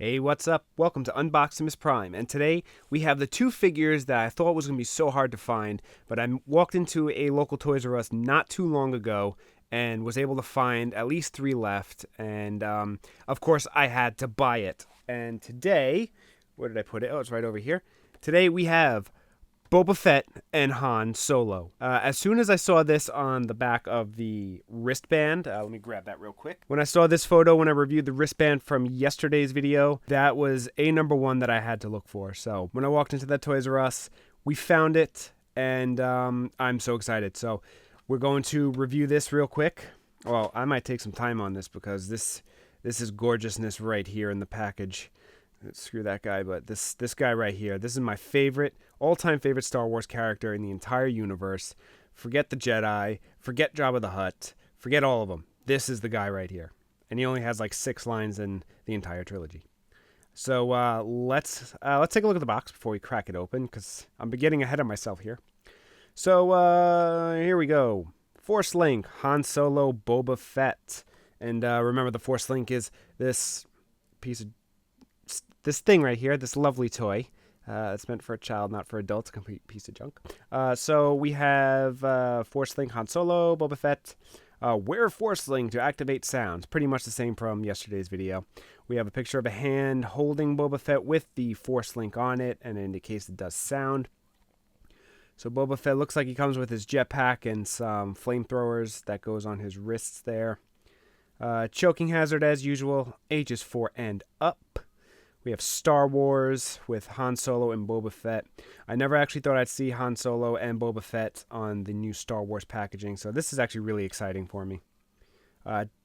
Hey, what's up? Welcome to Unboximus Prime, and today we have the two figures that I thought was going to be so hard to find, but I walked into a local Toys R Us not too long ago and was able to find at least three left, and of course I had to buy it. And today, where did I put it? Oh, it's right over here. Today we have Boba Fett and Han Solo. As soon as I saw this on the back of the wristband, let me grab that real quick. When I saw this photo, when I reviewed the wristband from yesterday's video, that was a number one that I had to look for. So when I walked into that Toys R Us, we found it, and I'm so excited. So we're going to review this real quick. Well, I might take some time on this because this is gorgeousness right here in the package. Screw that guy, but this guy right here, this is my favorite, all-time favorite Star Wars character in the entire universe. Forget the Jedi, forget Jabba the Hutt, forget all of them. This is the guy right here. And he only has like 6 lines in the entire trilogy. So let's take a look at the box before we crack it open, because I'm getting ahead of myself here. So here we go. Force Link, Han Solo, Boba Fett. And remember, the Force Link is this thing right here, this lovely toy. It's meant for a child, not for adults. A complete piece of junk. So we have Force Link Han Solo, Boba Fett. Wear Force Link to activate sounds. Pretty much the same from yesterday's video. We have a picture of a hand holding Boba Fett with the Force Link on it, and it indicates it does sound. So Boba Fett looks like he comes with his jetpack and some flamethrowers that goes on his wrists there. Choking hazard as usual, ages 4 and up. We have Star Wars with Han Solo and Boba Fett. I never actually thought I'd see Han Solo and Boba Fett on the new Star Wars packaging, so this is actually really exciting for me.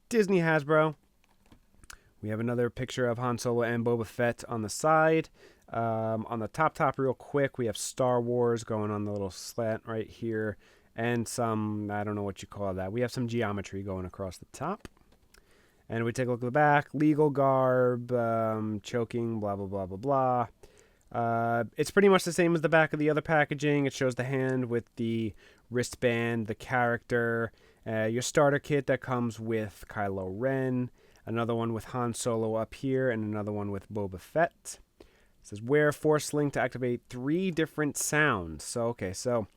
Disney Hasbro. We have another picture of Han Solo and Boba Fett on the side. On the top real quick, we have Star Wars going on the little slant right here, and some, I don't know what you call that. We have some geometry going across the top. And we take a look at the back, legal garb, choking, blah, blah, blah, blah, blah. It's pretty much the same as the back of the other packaging. It shows the hand with the wristband, the character, your starter kit that comes with Kylo Ren, another one with Han Solo up here, and another one with Boba Fett. It says, wear Force Link to activate 3 different sounds. So, okay, so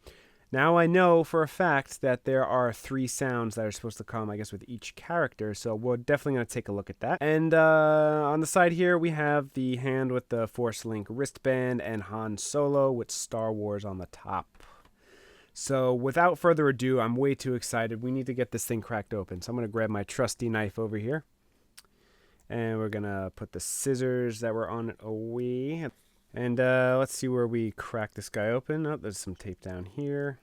now I know for a fact that there are 3 sounds that are supposed to come, I guess, with each character, so we're definitely going to take a look at that. And on the side here, we have the hand with the Force Link wristband and Han Solo with Star Wars on the top. So without further ado, I'm way too excited. We need to get this thing cracked open. So I'm going to grab my trusty knife over here. And we're going to put the scissors that were on it away. And let's see where we crack this guy open. Oh, there's some tape down here.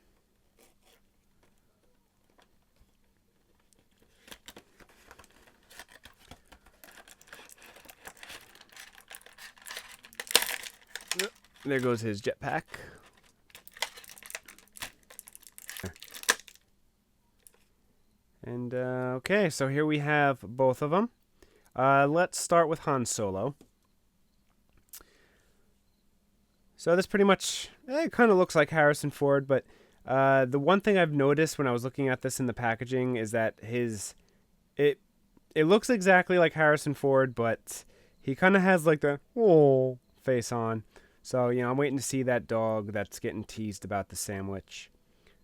There goes his jetpack. And okay, so here we have both of them. Let's start with Han Solo. So this pretty much, it kind of looks like Harrison Ford, but the one thing I've noticed when I was looking at this in the packaging is that it looks exactly like Harrison Ford, but he kind of has like the oh face on. So, you know, I'm waiting to see that dog that's getting teased about the sandwich.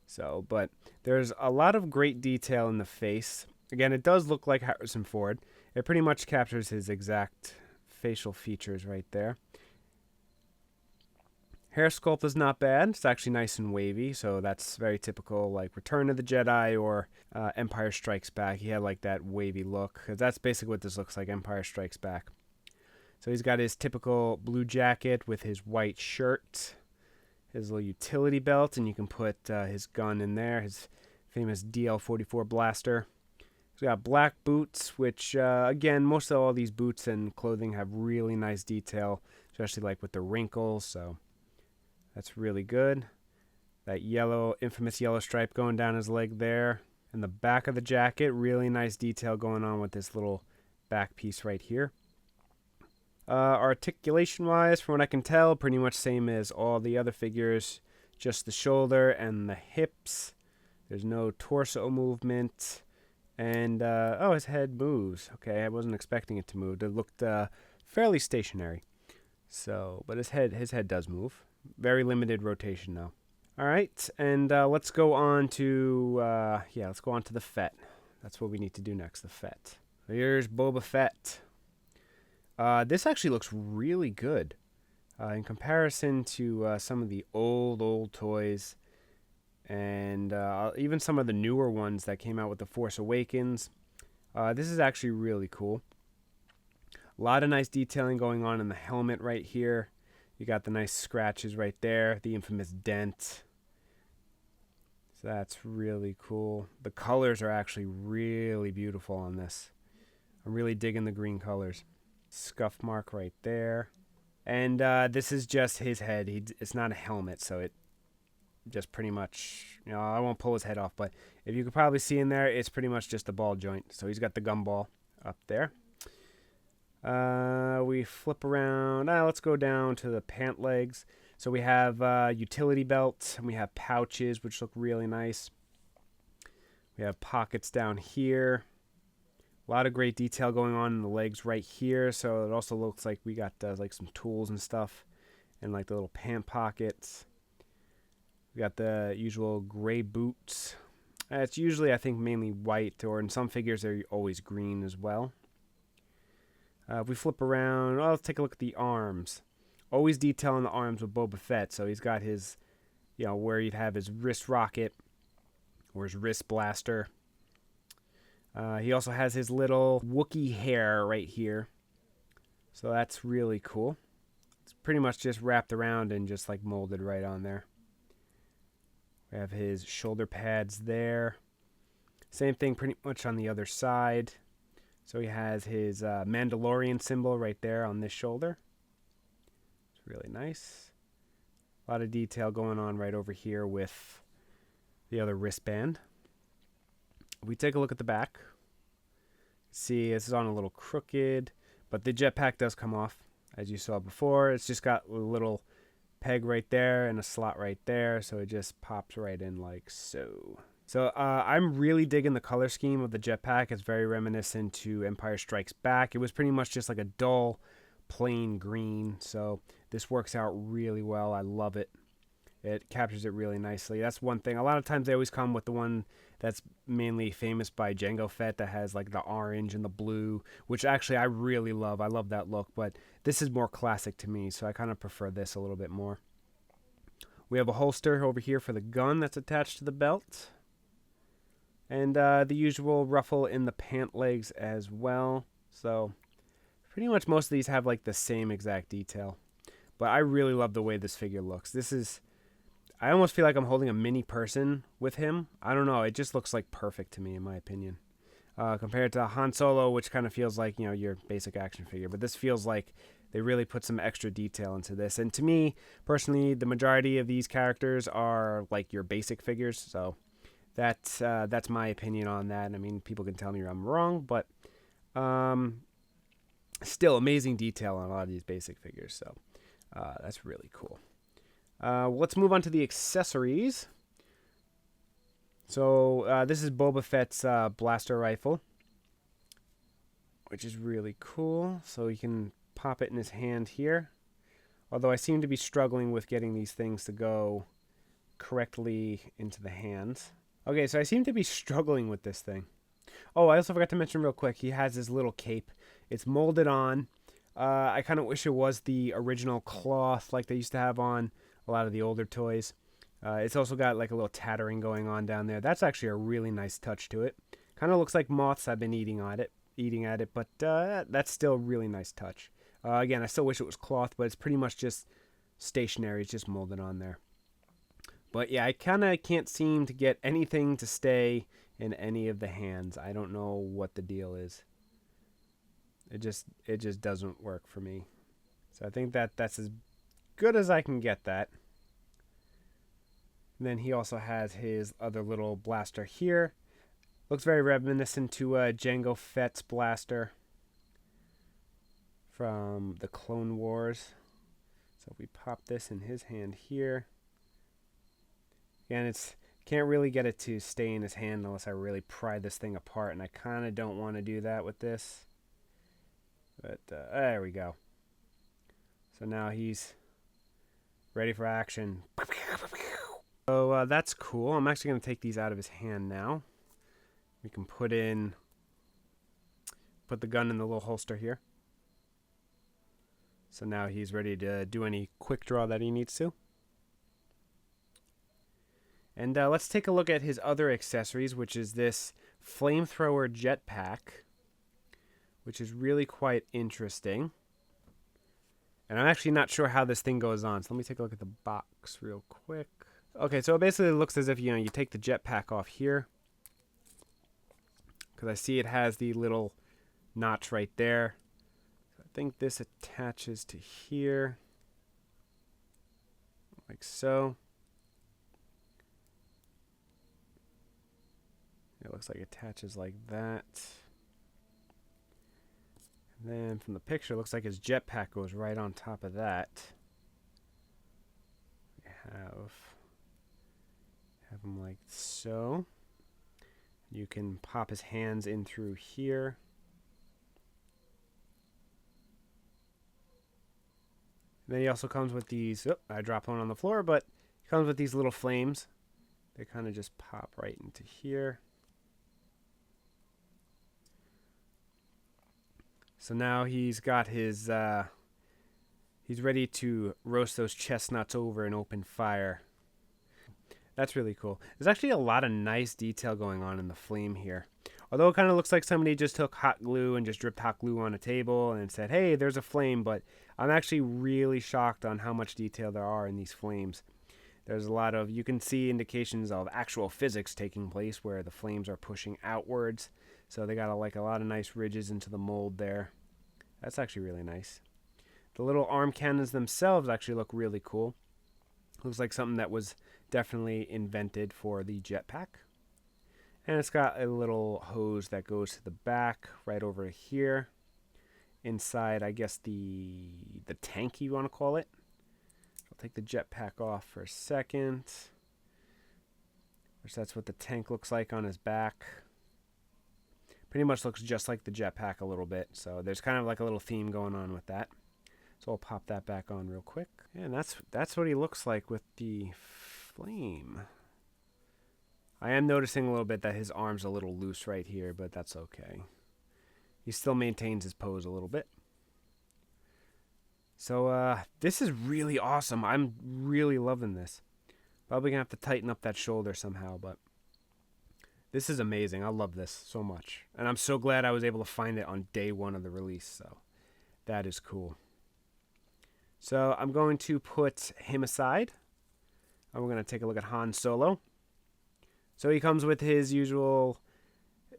So, but there's a lot of great detail in the face. Again, it does look like Harrison Ford. It pretty much captures his exact facial features right there. Hair sculpt is not bad. It's actually nice and wavy, so that's very typical, like Return of the Jedi or Empire Strikes Back. He had like that wavy look. That's basically what this looks like, Empire Strikes Back. So he's got his typical blue jacket with his white shirt, his little utility belt, and you can put his gun in there, his famous DL-44 blaster. He's got black boots, which, again, most of all these boots and clothing have really nice detail, especially like with the wrinkles, so that's really good. That yellow, infamous yellow stripe going down his leg there. And the back of the jacket, really nice detail going on with this little back piece right here. Articulation-wise, from what I can tell, pretty much same as all the other figures. Just the shoulder and the hips. There's no torso movement. And, oh, his head moves. Okay, I wasn't expecting it to move. It looked fairly stationary. So, but his head does move. Very limited rotation though. All right, and let's go on to let's go on to the Fett. That's what we need to do next. The Fett. Here's Boba Fett. This actually looks really good in comparison to some of the old toys, and even some of the newer ones that came out with The Force Awakens. This is actually really cool. A lot of nice detailing going on in the helmet right here. You got the nice scratches right there, the infamous dent. So that's really cool. The colors are actually really beautiful on this. I'm really digging the green colors. Scuff mark right there. And this is just his head. It's not a helmet, so it just pretty much, I won't pull his head off, but if you could probably see in there, it's pretty much just a ball joint. So he's got the gumball up there. We flip around. Let's go down to the pant legs. So we have utility belt, and we have pouches, which look really nice. We have pockets down here. A lot of great detail going on in the legs right here. So it also looks like we got like some tools and stuff, and like the little pant pockets. We got the usual gray boots. It's usually, I think, mainly white, or in some figures they're always green as well. If we flip around, let's take a look at the arms. Always detail on the arms with Boba Fett. So he's got his, where you'd have his wrist rocket or his wrist blaster. He also has his little Wookiee hair right here. So that's really cool. It's pretty much just wrapped around and just like molded right on there. We have his shoulder pads there. Same thing pretty much on the other side. So he has his Mandalorian symbol right there on this shoulder. It's really nice. A lot of detail going on right over here with the other wristband. If we take a look at the back, see this is on a little crooked, but the jetpack does come off, as you saw before. It's just got a little peg right there and a slot right there, so it just pops right in like so. So I'm really digging the color scheme of the jetpack. It's very reminiscent to Empire Strikes Back. It was pretty much just like a dull, plain green. So this works out really well. I love it. It captures it really nicely. That's one thing. A lot of times they always come with the one that's mainly famous by Jango Fett that has like the orange and the blue, which actually I really love. I love that look, but this is more classic to me, so I kind of prefer this a little bit more. We have a holster over here for the gun that's attached to the belt. And the usual ruffle in the pant legs as well. So pretty much most of these have like the same exact detail. But I really love the way this figure looks. I almost feel like I'm holding a mini person with him. I don't know. It just looks like perfect to me, in my opinion. Compared to Han Solo, which kind of feels like, your basic action figure. But this feels like they really put some extra detail into this. And to me, personally, the majority of these characters are like your basic figures. So that's my opinion on that. I mean, people can tell me I'm wrong, but still amazing detail on a lot of these basic figures. So that's really cool. Let's move on to the accessories. So this is Boba Fett's blaster rifle, which is really cool. So you can pop it in his hand here. Although I seem to be struggling with getting these things to go correctly into the hands. Okay, so I seem to be struggling with this thing. Oh, I also forgot to mention real quick, he has his little cape. It's molded on. I kind of wish it was the original cloth like they used to have on a lot of the older toys. It's also got like a little tattering going on down there. That's actually a really nice touch to it. Kind of looks like moths have been eating at it, but that's still a really nice touch. Again, I still wish it was cloth, but it's pretty much just stationary. It's just molded on there. But yeah, I kind of can't seem to get anything to stay in any of the hands. I don't know what the deal is. It just doesn't work for me. So I think that's as good as I can get that. And then he also has his other little blaster here. Looks very reminiscent to Jango Fett's blaster from the Clone Wars. So if we pop this in his hand here. Again, can't really get it to stay in his hand unless I really pry this thing apart, and I kind of don't want to do that with this. But there we go. So now he's ready for action. So that's cool. I'm actually going to take these out of his hand now. We can put the gun in the little holster here. So now he's ready to do any quick draw that he needs to. And let's take a look at his other accessories, which is this flamethrower jetpack, which is really quite interesting. And I'm actually not sure how this thing goes on, so let me take a look at the box real quick. Okay, so it basically looks as if, you take the jetpack off here, because I see it has the little notch right there. So I think this attaches to here, like so. It looks like it attaches like that. And then from the picture, it looks like his jetpack goes right on top of that. We have him like so. You can pop his hands in through here. And then he also comes with these, I dropped one on the floor, but he comes with these little flames. They kind of just pop right into here. So now he's got his, he's ready to roast those chestnuts over an open fire. That's really cool. There's actually a lot of nice detail going on in the flame here. Although it kind of looks like somebody just took hot glue and just dripped hot glue on a table and said, hey, there's a flame. But I'm actually really shocked on how much detail there are in these flames. There's a lot of, you can see indications of actual physics taking place where the flames are pushing outwards. So they got a lot of nice ridges into the mold there. That's actually really nice. The little arm cannons themselves actually look really cool. Looks like something that was definitely invented for the jetpack. And it's got a little hose that goes to the back right over here. Inside, I guess, the tank, you want to call it. I'll take the jetpack off for a second. Which that's what the tank looks like on his back. Pretty much looks just like the jetpack a little bit. So there's kind of like a little theme going on with that. So I'll pop that back on real quick. And that's what he looks like with the flame. I am noticing a little bit that his arm's a little loose right here, but that's okay. He still maintains his pose a little bit. So this is really awesome. I'm really loving this. Probably gonna have to tighten up that shoulder somehow, but this is amazing. I love this so much. And I'm so glad I was able to find it on day one of the release. So that is cool. So I'm going to put him aside. And we're going to take a look at Han Solo. So he comes with his usual,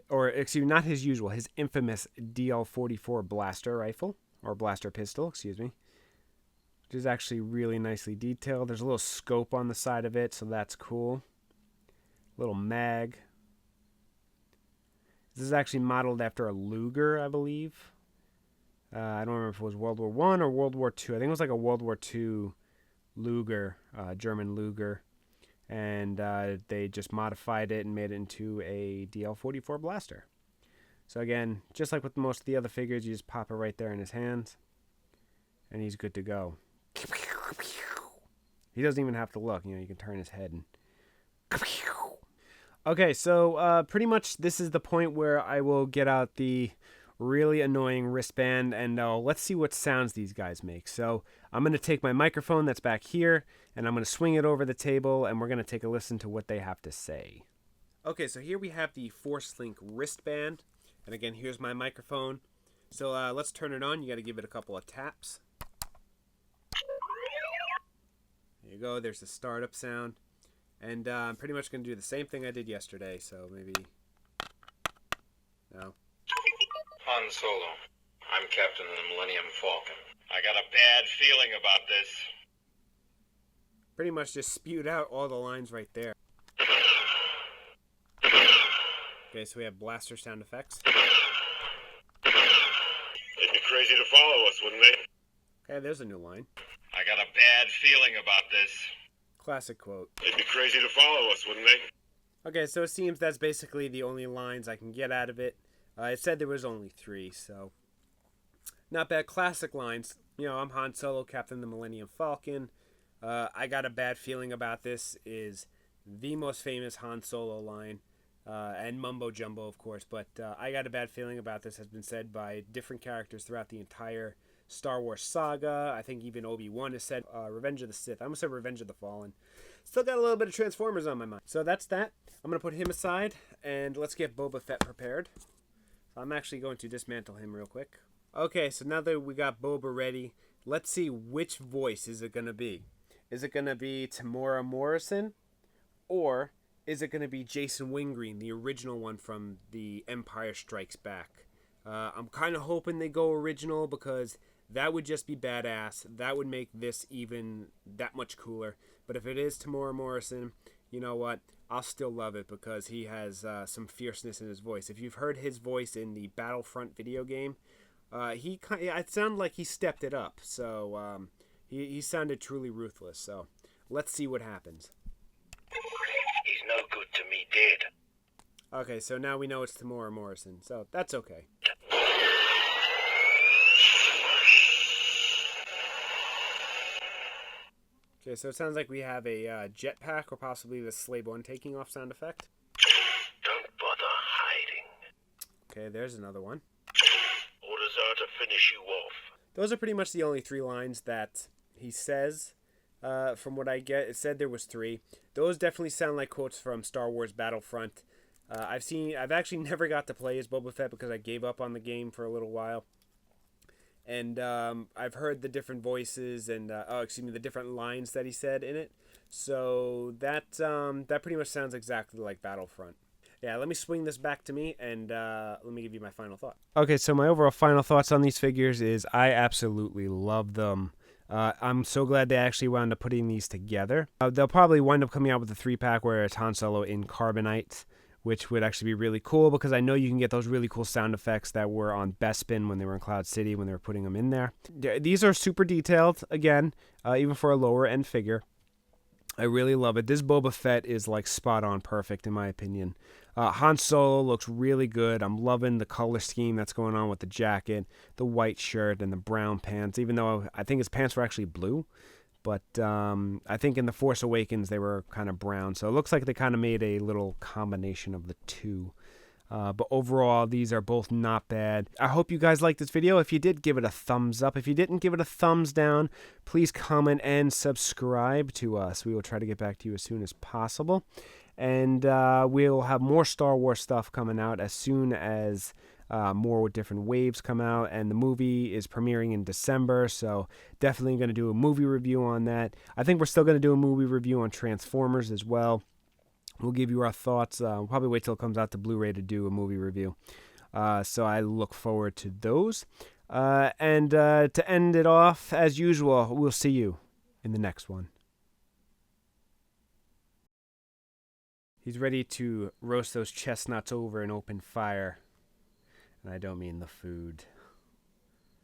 or excuse me, not his usual, his infamous DL-44 blaster rifle, or blaster pistol, excuse me. Which is actually really nicely detailed. There's a little scope on the side of it, so that's cool. Little mag. This is actually modeled after a Luger, I believe. I don't remember if it was World War I or World War II. I think it was like a World War II Luger, German Luger. And they just modified it and made it into a DL-44 blaster. So again, just like with most of the other figures, you just pop it right there in his hands. And he's good to go. He doesn't even have to look. You can turn his head and... Okay, so pretty much this is the point where I will get out the really annoying wristband and let's see what sounds these guys make. So I'm going to take my microphone that's back here and I'm going to swing it over the table and we're going to take a listen to what they have to say. Okay, so here we have the Force Link wristband. And again, here's my microphone. So let's turn it on. You got to give it a couple of taps. There you go. There's the startup sound. And I'm pretty much going to do the same thing I did yesterday, so maybe... No. Han Solo. I'm Captain of the Millennium Falcon. I got a bad feeling about this. Pretty much just spewed out all the lines right there. Okay, so we have blaster sound effects. They'd be crazy to follow us, wouldn't they? Okay, there's a new line. I got a bad feeling about this. Classic quote. They'd be crazy to follow us, wouldn't they? Okay, so it seems that's basically the only lines I can get out of it. It said there was only 3, so Not bad classic lines. You know, I'm Han Solo, Captain the Millennium Falcon. I got a bad feeling about this is the most famous Han Solo line. And mumbo jumbo, of course, but I got a bad feeling about this has been said by different characters throughout the entire Star Wars saga. I think even Obi-Wan has said Revenge of the Sith. I almost said Revenge of the Fallen. Still got a little bit of Transformers on my mind. So that's that. I'm going to put him aside, and let's get Boba Fett prepared. So I'm actually going to dismantle him real quick. Okay, so now that we got Boba ready, let's see which voice is it going to be. Is it going to be Tamora Morrison, or is it going to be Jason Wingreen, the original one from The Empire Strikes Back? I'm kind of hoping they go original because that would just be badass. That would make this even that much cooler. But if it is Tamora Morrison, you know what? I'll still love it because he has some fierceness in his voice. If you've heard his voice in the Battlefront video game, it sounded like he stepped it up. So he sounded truly ruthless. So let's see what happens. He's no good to me dead. Okay, so now we know it's Tamora Morrison, so that's okay. Okay, so it sounds like we have a jetpack or possibly the Slave One taking off sound effect. Don't bother hiding. Okay, there's another one. Orders are to finish you off. Those are pretty much the only 3 lines that he says. From what I get, it said there was 3. Those definitely sound like quotes from Star Wars Battlefront. I've actually never got to play as Boba Fett because I gave up on the game for a little while. And I've heard the different voices and the different lines that he said in it. So that pretty much sounds exactly like Battlefront. Yeah, let me swing this back to me and let me give you my final thought. Okay, so my overall final thoughts on these figures is I absolutely love them. I'm so glad they actually wound up putting these together. They'll probably wind up coming out with a 3-pack where it's Han Solo in carbonite, which would actually be really cool because I know you can get those really cool sound effects that were on Bespin when they were in Cloud City when they were putting them in there. These are super detailed, again, even for a lower end figure. I really love it. This Boba Fett is like spot on perfect in my opinion. Han Solo looks really good. I'm loving the color scheme that's going on with the jacket, the white shirt, and the brown pants, even though I think his pants were actually blue. But I think in The Force Awakens they were kind of brown. So it looks like they kind of made a little combination of the two. But overall, these are both not bad. I hope you guys liked this video. If you did, give it a thumbs up. If you didn't, give it a thumbs down. Please comment and subscribe to us. We will try to get back to you as soon as possible. And we'll have more Star Wars stuff coming out as soon as more different waves come out. And the movie is premiering in December, so definitely going to do a movie review on that. I think we're still going to do a movie review on Transformers as well. We'll give you our thoughts. We'll probably wait till it comes out to Blu-ray to do a movie review. So I look forward to those. And to end it off, as usual, we'll see you in the next one. He's ready to roast those chestnuts over an open fire. And I don't mean the food.